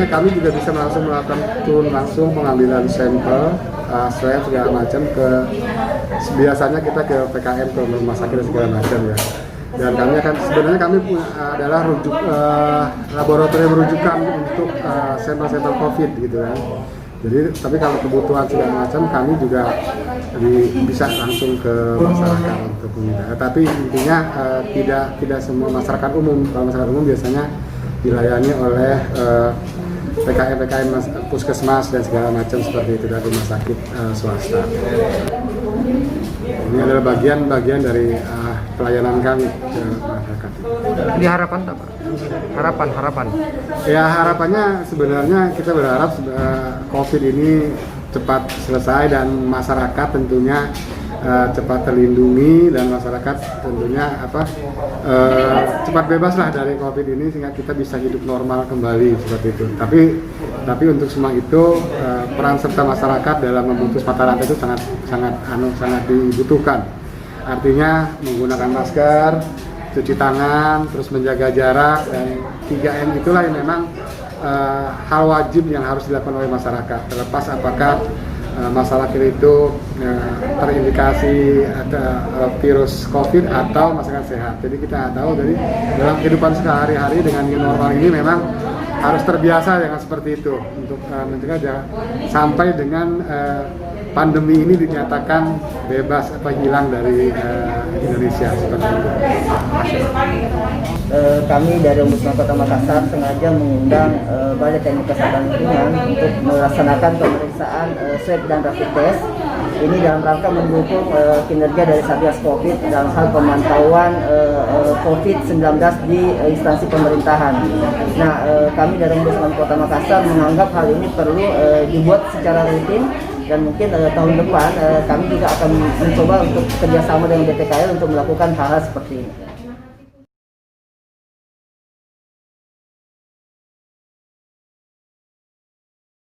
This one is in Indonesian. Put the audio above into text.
artinya kami juga bisa langsung melakukan langsung pengambilan sampel, swab segala macam ke biasanya kita ke PKM ke rumah sakit dan segala macam ya. Dan kami akan sebenarnya kami adalah laboratorium rujukan untuk sampel-sampel COVID gitu kan. Jadi tapi kalau kebutuhan segala macam kami juga bisa langsung ke masyarakat untuk meminta. Tapi intinya tidak semua masyarakat umum. Kalau masyarakat umum biasanya dilayani oleh PKM puskesmas dan segala macam seperti itu dari rumah sakit swasta. Ini adalah bagian dari pelayanan kami ke masyarakat. Di harapan apa? Harapan. Ya harapannya sebenarnya kita berharap COVID ini cepat selesai dan masyarakat tentunya cepat terlindungi dan masyarakat tentunya cepat bebas lah dari COVID ini sehingga kita bisa hidup normal kembali seperti itu. Tapi untuk semua itu peran serta masyarakat dalam memutus mata rantai itu sangat dibutuhkan. Artinya menggunakan masker, cuci tangan, terus menjaga jarak dan 3M itulah yang memang hal wajib yang harus dilakukan oleh masyarakat. Terlepas apakah masyarakat itu terindikasi ada virus COVID atau masyarakat sehat. Jadi kita tahu dari dalam kehidupan sehari-hari dengan new normal ini memang harus terbiasa dengan seperti itu untuk mencegah sampai dengan pandemi ini dinyatakan bebas atau hilang dari Indonesia seperti itu. Kami dari Ombudsman Kota Makassar sengaja mengundang Balai Teknik Kesehatan Lingkungan untuk melaksanakan pemeriksaan swab dan rapid test. Ini dalam rangka mendukung kinerja dari Satgas Covid dalam hal pemantauan COVID-19 di instansi pemerintahan. Nah, kami dari Ombudsman Kota Makassar menganggap hal ini perlu dibuat secara rutin dan mungkin tahun depan kami juga akan mencoba untuk kerjasama dengan BPKL untuk melakukan hal-hal seperti ini.